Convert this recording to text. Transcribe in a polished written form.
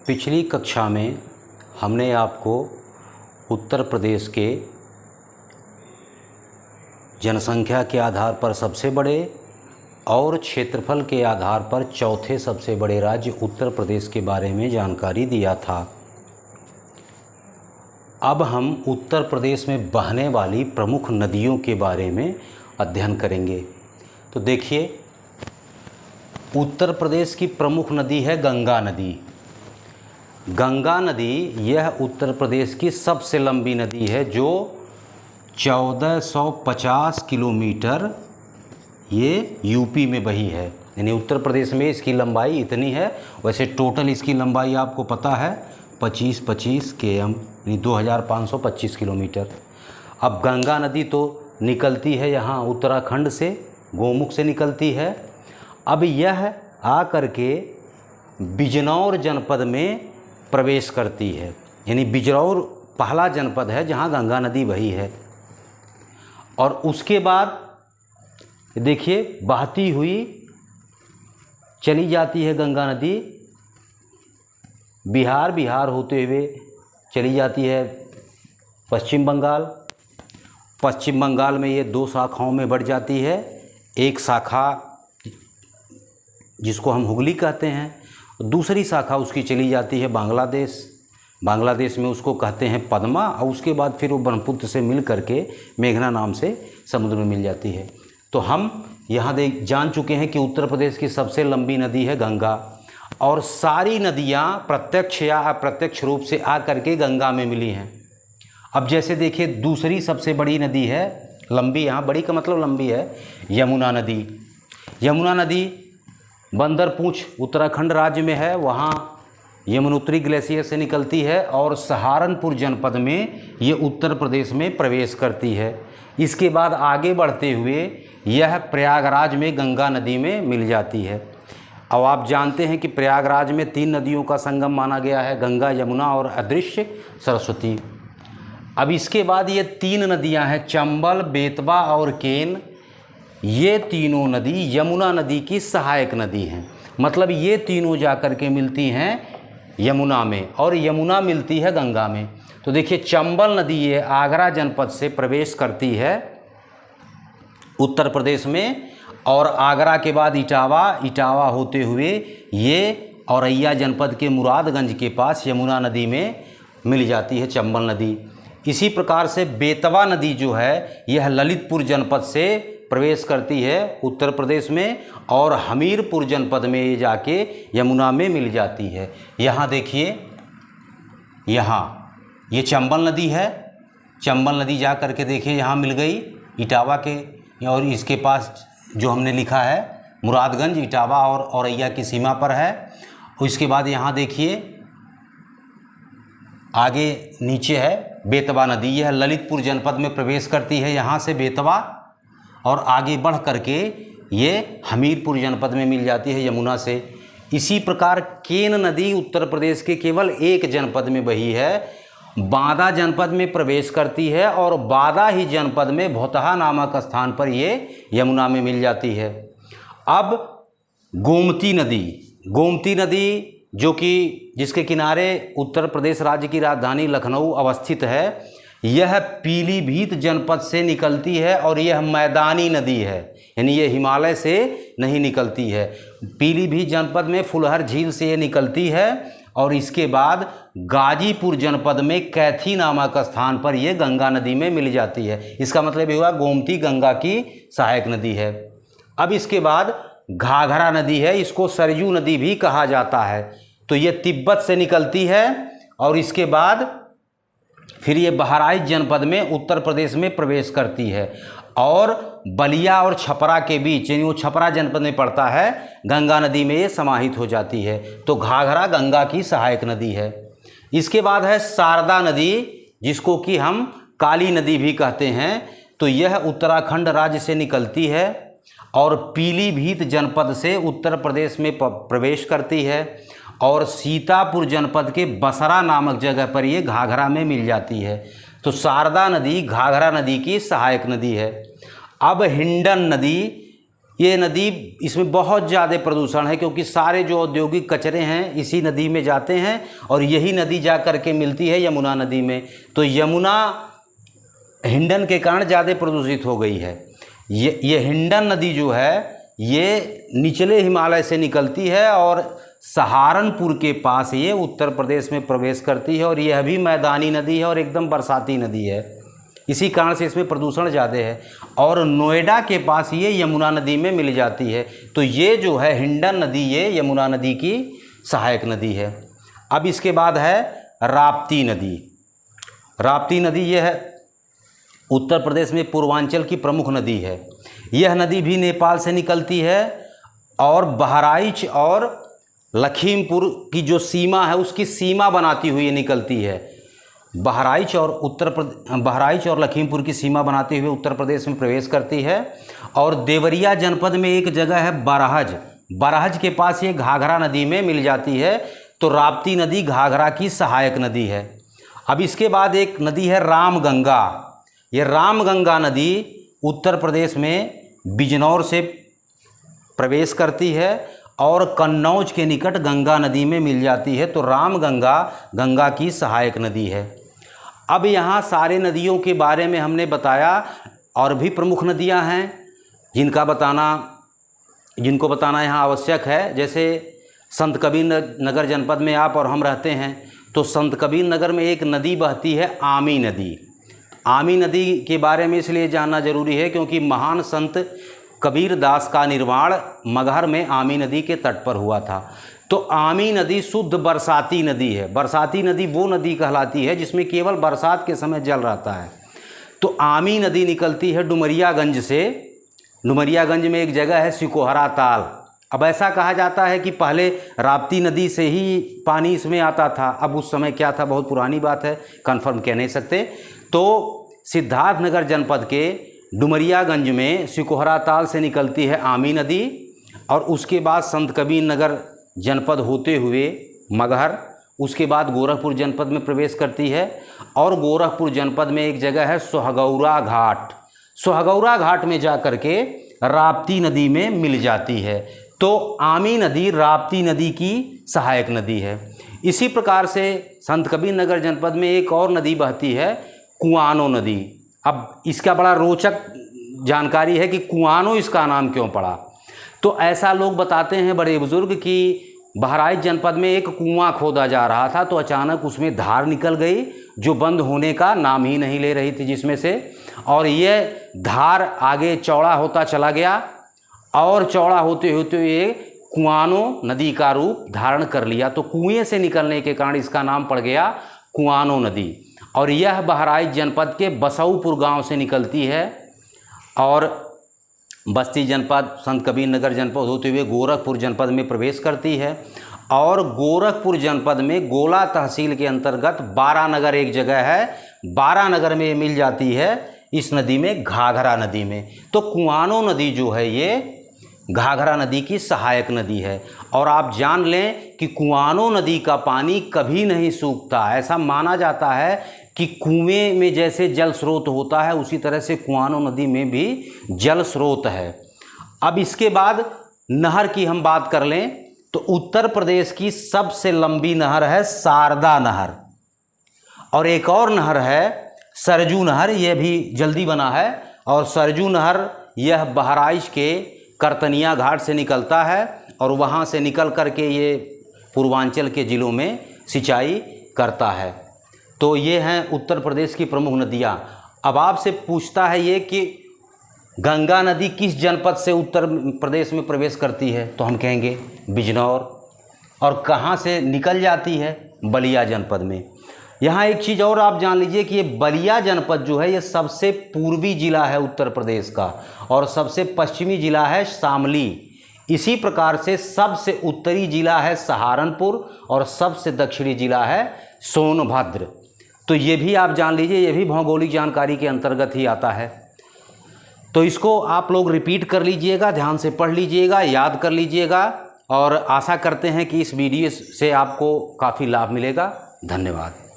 पिछली कक्षा में हमने आपको उत्तर प्रदेश के जनसंख्या के आधार पर सबसे बड़े और क्षेत्रफल के आधार पर चौथे सबसे बड़े राज्य उत्तर प्रदेश के बारे में जानकारी दिया था। अब हम उत्तर प्रदेश में बहने वाली प्रमुख नदियों के बारे में अध्ययन करेंगे। तो देखिए, उत्तर प्रदेश की प्रमुख नदी है गंगा नदी। गंगा नदी यह उत्तर प्रदेश की सबसे लंबी नदी है जो 1450 किलोमीटर ये यूपी में बही है। यानी उत्तर प्रदेश में इसकी लंबाई इतनी है। वैसे टोटल इसकी लंबाई आपको पता है 25 km यानी 2525 किलोमीटर। अब गंगा नदी तो निकलती है यहाँ उत्तराखंड से, गोमुख से निकलती है। अब यह आ करके बिजनौर जनपद में प्रवेश करती है। यानी बिजनौर पहला जनपद है जहाँ गंगा नदी बही है। और उसके बाद देखिए बहती हुई चली जाती है गंगा नदी बिहार होते हुए चली जाती है पश्चिम बंगाल। पश्चिम बंगाल में ये दो शाखाओं में बढ़ जाती है। एक शाखा जिसको हम हुगली कहते हैं, दूसरी शाखा उसकी चली जाती है बांग्लादेश में उसको कहते हैं पद्मा, और उसके बाद फिर वो ब्रह्मपुत्र से मिल करके मेघना नाम से समुद्र में मिल जाती है। तो हम यहाँ जान चुके हैं कि उत्तर प्रदेश की सबसे लंबी नदी है गंगा, और सारी नदियाँ प्रत्यक्ष या अप्रत्यक्ष रूप से आ करके गंगा में मिली हैं। अब जैसे देखिए दूसरी सबसे बड़ी नदी है, लंबी, यहाँ बड़ी का मतलब लंबी है, यमुना नदी। यमुना नदी बंदरपूंछ उत्तराखंड राज्य में है, वहाँ यमुनोत्री ग्लेशियर से निकलती है और सहारनपुर जनपद में ये उत्तर प्रदेश में प्रवेश करती है। इसके बाद आगे बढ़ते हुए यह प्रयागराज में गंगा नदी में मिल जाती है। अब आप जानते हैं कि प्रयागराज में 3 नदियों का संगम माना गया है, गंगा, यमुना और अदृश्य सरस्वती। अब इसके बाद ये 3 नदियां हैं, चंबल, बेतवा और केन। ये तीनों नदी यमुना नदी की सहायक नदी हैं। मतलब ये तीनों जाकर के मिलती हैं यमुना में और यमुना मिलती है गंगा में। तो देखिए चंबल नदी ये आगरा जनपद से प्रवेश करती है उत्तर प्रदेश में, और आगरा के बाद इटावा होते हुए ये औरैया जनपद के मुरादगंज के पास यमुना नदी में मिल जाती है चंबल नदी। इसी प्रकार से बेतवा नदी जो है यह ललितपुर जनपद से प्रवेश करती है उत्तर प्रदेश में, और हमीरपुर जनपद में ये जाके यमुना में मिल जाती है। यहाँ देखिए, यहाँ ये चंबल नदी है। चंबल नदी जा कर के देखिए यहाँ मिल गई इटावा के, और इसके पास जो हमने लिखा है मुरादगंज, इटावा और औरैया की सीमा पर है। उसके बाद यहाँ देखिए आगे नीचे है बेतवा नदी, यह ललितपुर जनपद में प्रवेश करती है यहाँ से बेतवा, और आगे बढ़ करके ये हमीरपुर जनपद में मिल जाती है यमुना से। इसी प्रकार केन नदी उत्तर प्रदेश के केवल एक जनपद में बही है, बांदा जनपद में प्रवेश करती है, और बांदा ही जनपद में भोतहा नामक स्थान पर ये यमुना में मिल जाती है। अब गोमती नदी जो कि जिसके किनारे उत्तर प्रदेश राज्य की राजधानी लखनऊ अवस्थित है, यह पीलीभीत जनपद से निकलती है और यह मैदानी नदी है। यानी ये हिमालय से नहीं निकलती है। पीलीभीत जनपद में फुलहर झील से ये निकलती है, और इसके बाद गाजीपुर जनपद में कैथी नामक स्थान पर यह गंगा नदी में मिल जाती है। इसका मतलब ये हुआ गोमती गंगा की सहायक नदी है। अब इसके बाद घाघरा नदी है, इसको सरयू नदी भी कहा जाता है। तो ये तिब्बत से निकलती है, और इसके बाद फिर ये बहराइच जनपद में उत्तर प्रदेश में प्रवेश करती है, और बलिया और छपरा के बीच, यानी वो छपरा जनपद में पड़ता है, गंगा नदी में ये समाहित हो जाती है। तो घाघरा गंगा की सहायक नदी है। इसके बाद है शारदा नदी, जिसको कि हम काली नदी भी कहते हैं। तो यह उत्तराखंड राज्य से निकलती है और पीलीभीत जनपद से उत्तर प्रदेश में प्रवेश करती है, और सीतापुर जनपद के बसरा नामक जगह पर ये घाघरा में मिल जाती है। तो शारदा नदी घाघरा नदी की सहायक नदी है। अब हिंडन नदी ये नदी, इसमें बहुत ज़्यादा प्रदूषण है क्योंकि सारे जो औद्योगिक कचरे हैं इसी नदी में जाते हैं और यही नदी जा कर के मिलती है यमुना नदी में। तो यमुना हिंडन के कारण ज़्यादा प्रदूषित हो गई है। ये हिंडन नदी जो है ये निचले हिमालय से निकलती है और सहारनपुर के पास ये उत्तर प्रदेश में प्रवेश करती है और यह भी मैदानी नदी है और एकदम बरसाती नदी है, इसी कारण से इसमें प्रदूषण ज़्यादा है। और नोएडा के पास ये यमुना नदी में मिल जाती है। तो ये जो है हिंडन नदी ये यमुना नदी की सहायक नदी है। अब इसके बाद है राप्ती नदी। राप्ती नदी यह है उत्तर प्रदेश में पूर्वांचल की प्रमुख नदी है। यह नदी भी नेपाल से निकलती है और बहराइच और लखीमपुर की जो सीमा है उसकी सीमा बनाती हुई निकलती है। बहराइच और लखीमपुर की सीमा बनाते हुए उत्तर प्रदेश में प्रवेश करती है। और देवरिया जनपद में एक जगह है बरहज, बरहज के पास ये घाघरा नदी में मिल जाती है। तो राप्ती नदी घाघरा की सहायक नदी है। अब इसके बाद एक नदी है रामगंगा। ये रामगंगा नदी उत्तर प्रदेश में बिजनौर से प्रवेश करती है और कन्नौज के निकट गंगा नदी में मिल जाती है। तो रामगंगा गंगा की सहायक नदी है। अब यहाँ सारे नदियों के बारे में हमने बताया। और भी प्रमुख नदियाँ हैं जिनको बताना यहाँ आवश्यक है। जैसे संत कबीर नगर जनपद में आप और हम रहते हैं तो संत कबीर नगर में एक नदी बहती है आमी नदी। आमी नदी के बारे में इसलिए जानना जरूरी है क्योंकि महान संत कबीर दास का निर्वाण मगहर में आमी नदी के तट पर हुआ था। तो आमी नदी शुद्ध बरसाती नदी है। बरसाती नदी वो नदी कहलाती है जिसमें केवल बरसात के समय जल रहता है। तो आमी नदी निकलती है डुमरियागंज से। डुमरियागंज में एक जगह है सिकोहरा ताल। अब ऐसा कहा जाता है कि पहले राप्ती नदी से ही पानी इसमें आता था। अब उस समय क्या था, बहुत पुरानी बात है, कन्फर्म कह नहीं सकते। तो सिद्धार्थनगर जनपद के डुमरियागंज में सिकोहरा ताल से निकलती है आमी नदी और उसके बाद संत कबीर नगर जनपद होते हुए मगहर, उसके बाद गोरखपुर जनपद में प्रवेश करती है। और गोरखपुर जनपद में एक जगह है सोहगौरा घाट। सोहगौरा घाट में जा कर के राप्ती नदी में मिल जाती है। तो आमी नदी राप्ती नदी की सहायक नदी है। इसी प्रकार से संत कबीर नगर जनपद में एक और नदी बहती है कुआनो नदी। अब इसका बड़ा रोचक जानकारी है कि कुआनो इसका नाम क्यों पड़ा। तो ऐसा लोग बताते हैं बड़े बुजुर्ग कि बहराइच जनपद में एक कुआं खोदा जा रहा था तो अचानक उसमें धार निकल गई जो बंद होने का नाम ही नहीं ले रही थी जिसमें से, और ये धार आगे चौड़ा होता चला गया और चौड़ा होते होते ये कुआनो नदी का रूप धारण कर लिया। तो कुएं से निकलने के कारण इसका नाम पड़ गया कुआनो नदी। और यह बहराइच जनपद के बसऊपुर गांव से निकलती है और बस्ती जनपद संत कबीर नगर जनपद होते हुए गोरखपुर जनपद में प्रवेश करती है। और गोरखपुर जनपद में गोला तहसील के अंतर्गत बारानगर एक जगह है, बारानगर में मिल जाती है इस नदी में घाघरा नदी में। तो कुआनो नदी जो है ये घाघरा नदी की सहायक नदी है। और आप जान लें कि कुआनो नदी का पानी कभी नहीं सूखता। ऐसा माना जाता है कि कुएं में जैसे जल स्रोत होता है उसी तरह से कुआनो नदी में भी जल स्रोत है। अब इसके बाद नहर की हम बात कर लें तो उत्तर प्रदेश की सबसे लंबी नहर है शारदा नहर। और एक और नहर है सरजू नहर, यह भी जल्दी बना है। और सरजू नहर यह बहराइच के करतनिया घाट से निकलता है और वहाँ से निकल कर के ये पूर्वांचल के ज़िलों में सिंचाई करता है। तो ये हैं उत्तर प्रदेश की प्रमुख नदियाँ। अब आपसे पूछता है ये कि गंगा नदी किस जनपद से उत्तर प्रदेश में प्रवेश करती है, तो हम कहेंगे बिजनौर। और कहाँ से निकल जाती है, बलिया जनपद में। यहाँ एक चीज़ और आप जान लीजिए कि ये बलिया जनपद जो है ये सबसे पूर्वी जिला है उत्तर प्रदेश का और सबसे पश्चिमी जिला है शामली। इसी प्रकार से सबसे उत्तरी जिला है सहारनपुर और सबसे दक्षिणी जिला है सोनभद्र। तो ये भी आप जान लीजिए, ये भी भौगोलिक जानकारी के अंतर्गत ही आता है। तो इसको आप लोग रिपीट कर लीजिएगा, ध्यान से पढ़ लीजिएगा, याद कर लीजिएगा। और आशा करते हैं कि इस वीडियो से आपको काफ़ी लाभ मिलेगा। धन्यवाद।